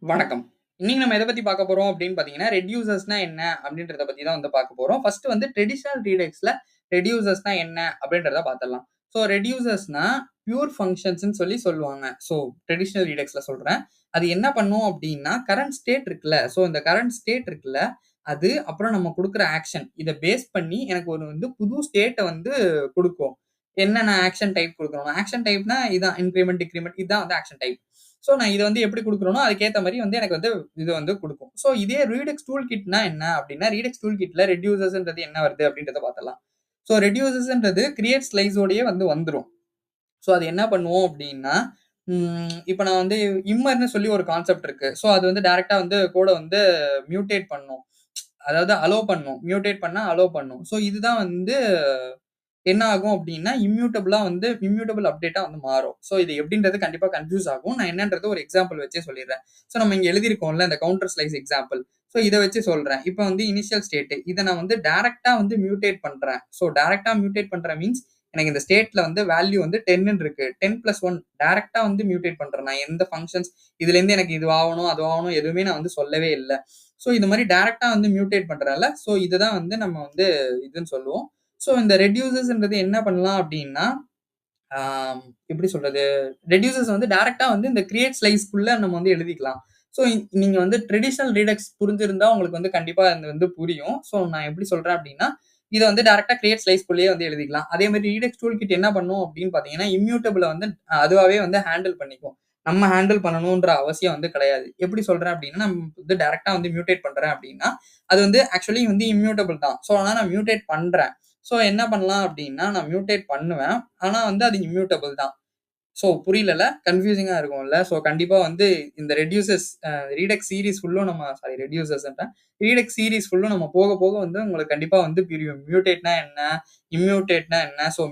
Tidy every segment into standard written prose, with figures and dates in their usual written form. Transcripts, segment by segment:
வணக்கம். இன்னைக்கு நம்ம எத பத்தி பார்க்க போறோம் அப்படின்னு பார்த்தீங்கன்னா, ரெட்யூசர்ஸ்னா என்ன அப்படின்றத பத்தி தான் வந்து பார்க்க போறோம். ஃபர்ஸ்ட் வந்து ட்ரெடிஷனல் ரீடெக்ஸ்ல ரெட்யூசர்ஸ்னா என்ன அப்படின்றத பார்த்துடலாம். ஸோ ரெட்யூசர்ஸ்னா பியூர் ஃபங்ஷன்ஸ்ன்னு சொல்லுவாங்க. ஸோ ட்ரெடிஷனல் ரீடெக்ஸ்ல சொல்றேன். அது என்ன பண்ணும் அப்படின்னா, கரண்ட் ஸ்டேட் இருக்குல்ல, ஸோ இந்த கரண்ட் ஸ்டேட் இருக்குல்ல, அது அப்புறம் நம்ம குடுக்குற ஆக்ஷன் இத பேஸ் பண்ணி எனக்கு ஒரு வந்து புது ஸ்டேட்ட வந்து குடுக்கும். என்னென்ன ஆக்ஷன் டைப் குடுக்கணும். ஆக்ஷன் டைப்னா இதான் இன்கிரிமென்ட், டிக்ரிமென்ட் இதான் வந்து ஆக்ஷன் டைப். ஸோ நான் இத வந்து எப்படி குடுக்குறேனோ, அதுக்கேத்த மாரி வந்து எனக்கு வந்து இது வந்து குடுக்கும். ஸோ இதே ரீடெக்ஸ் டூல் கிட்னா என்ன அப்டின்னா, ரீடெக்ஸ் டூல் கிட்ல ரெட்யூசர்ஸ்ன்றது என்ன வருது அப்டின்றத பார்த்தரலாம். ஸோ ரெட்யூசர்ஸ்ன்றது கிரியேட் ஸ்லைஸோடயே வந்து வந்துரும். ஸோ அது என்ன பண்ணுவோம் அப்டின்னா, இப்ப நான் வந்து இம்மர்ன்னு சொல்லி ஒரு கான்செப்ட் இருக்கு. ஸோ அது வந்து டைரக்ட்டா வந்து கோட வந்து மியூட்டேட் பண்ணும். அதாவது அலோ பண்ணும். மியூட்டேட் பண்ணா அலோ பண்ணும். ஸோ இதுதான் வந்து என்ன ஆகும் அப்டின்னா, இம்யூட்டபிள் அப்டேட்டா வந்து மாறும். ஸோ இது எப்டின்றது கண்டிப்பா கன்ஃப்யூஸ் ஆகும். நான் என்னன்றது ஒரு எக்ஸாம்பிள் வச்சே சொல்லிர்றேன். ஸோ நம்ம இங்க எழுதியிருக்கோம்ல, இந்த கவுண்டர் ஸ்லைஸ் எக்ஸாம்பிள். ஸோ இத வச்சு சொல்றேன். இப்ப வந்து இனிஷியல் ஸ்டேட். இத நான் வந்து டைரக்ட்டா வந்து மியூட்டேட் பண்றேன். ஸோ டைரக்ட்டா மியூட்டேட் பண்றேன் மீன்ஸ் எனக்கு இந்த ஸ்டேட்ல வந்து வேல்யூ வந்து 10ன்னு இருக்கு. 10+1 டைரக்ட்டா வந்து மியூட்டேட் பண்றேன். நான் எந்த ஃபங்ஷன்ஸ் இதுலேருந்து எனக்கு இது ஆவணும், அது ஆவணும் எதுவுமே நான் வந்து சொல்லவே இல்ல. ஸோ இந்த மாரி டைரக்ட்டா வந்து மியூட்டேட் பண்றேன்ல, ஸோ இதுதான் வந்து நம்ம வந்து இதுன்னு சொல்லுவோம். ஸோ இந்த ரெட்யூசர்ஸ்ன்றது என்ன பண்ணலாம் அப்டின்னா, ஆம் எப்படி சொல்றது? ரெட்யூசர்ஸ் வந்து டைரக்ட்டா வந்து இந்த கிரியேட் ஸ்லைஸ்க்குள்ள நம்ம வந்து எழுதிக்கலாம். ஸோ நீங்க வந்து ட்ரெடிஷனல் ரீடக்ஸ் புரிஞ்சிருந்தா உங்களுக்கு வந்து கண்டிப்பா இது வந்து புரியும். ஸோ நான் எப்படி சொல்றேன் அப்டின்னா, இத வந்து டைரக்ட்டா கிரியேட் ஸ்லைஸ்க்குள்ளேயே வந்து எழுதிக்கலாம். அதே மாரி ரீடக்ஸ் டூல் கிட் என்ன பண்ணும் அப்டின்னு பார்த்தீங்கன்னா, இம்யூட்டபிள வந்து அதுவாவே வந்து ஹேண்டில் பண்ணிக்கும். நம்ம ஹேண்டில் பண்ணணுன்ற அவசியம் வந்து கிடையாது. எப்படி சொல்றேன் அப்டின்னா, நம்ம வந்து டைரக்ட்டா வந்து மியூட்டேட் பண்றேன் அப்டின்னா, அது வந்து ஆக்சுவலி வந்து இம்யூட்டபிள் தான். ஸோ ஆனா நான் மியூட்டேட் பண்றேன். ஸோ என்ன பண்ணலாம் அப்டின்னா, நான் மியூட்டேட் பண்ணுவேன். ஆனா வந்து அது இம்யூட்டபிள் தான். ஸோ புரியலல்ல? கன்ஃப்யூசிங்கா இருக்கும்ல. ஸோ கண்டிப்பா வந்து இந்த ரெட்யூசர்ஸ் ரீடெக்ஸ் சீரிஸ் ஃபுல்லும் நம்ம சாரி ரெட்யூசர்ஸ்ன்றேன். ரீடெக்ஸ் சீரிஸ் ஃபுல்லும் நம்ம போக, போக வந்து உங்களுக்கு கண்டிப்பா வந்து புரியும். மியூட்டேட்னா என்ன? இம்யூட்டேட்னா என்ன? ஸோ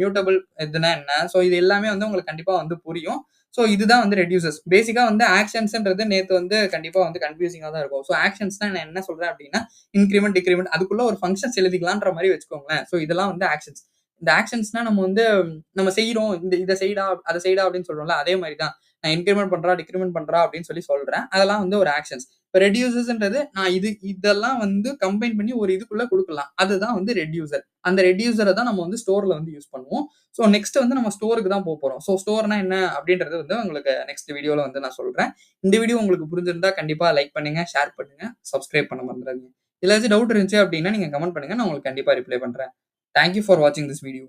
மியூட்டபிள் எதுனா என்ன? ஸோ இது எல்லாமே வந்து உங்களுக்கு கண்டிப்பா வந்து புரியும். ஸோ இதுதான் வந்து ரெட்யூசர்ஸ். பேசிக்கா வந்து ஆக்ஷன்ஸ்ன்றது நேத்து வந்து கண்டிப்பா வந்து கன்ஃப்யூசிங்கா தான் இருக்கும். ஸோ ஆக்ஷன்ஸ்னா நான் என்ன சொல்றேன் அப்டின்னா, இன்கிரிமென்ட், டிக்ரிமென்ட் அதுக்குள்ள ஒரு ஃபங்ஷன்ஸ் எழுதிக்கலான்ற மாரி வச்சுக்கோங்களேன். ஸோ இதெல்லாம் வந்து ஆக்ஷன்ஸ். இந்த ஆக்ஷன்ஸ்னா நம்ம வந்து நம்ம செய்றோம். இத செய்டா, அத செய்டா அப்படின்னு சொல்றோம்ல. அதே மாரி தான். நான் இன்கிரிமென்ட் பண்றா, டிக்ரிமென்ட் பண்றா அப்படின்னு சொல்றேன். அதெல்லாம் வந்து ஒரு ஆக்ஷன்ஸ். இப்ப ரெட்யூசர்ஸ்ன்றது நான் இதெல்லாம் வந்து கம்பைன் பண்ணி ஒரு இதுக்குள்ள குடுக்கலாம். அதுதான் வந்து ரெட்யூசர். அந்த ரெட்யூசர தான் நம்ம வந்து ஸ்டோர்ல வந்து யூஸ் பண்ணுவோம். ஸோ நெக்ஸ்ட் வந்து நம்ம ஸ்டோருக்கு தான் போப்போறோம். ஸோ ஸ்டோர்னா என்ன அப்படின்றது வந்து உங்களுக்கு நெக்ஸ்ட் வீடியோல வந்து நான் சொல்றேன். இந்த வீடியோ உங்களுக்கு புரிஞ்சிருந்தா கண்டிப்பா லைக் பண்ணுங்க, ஷேர் பண்ணுங்க, சப்ஸ்கிரைப் பண்ண மறந்துறாதீங்க. ஏதாச்சும் டவுட் இருந்துச்சு அப்படின்னா நீங்க கமெண்ட் பண்ணுங்க. நான் உங்களுக்கு கண்டிப்பா ரிப்ளை பண்றேன். தேங்க் யூ ஃபார் வாட்சிங் திஸ் வீடியோ.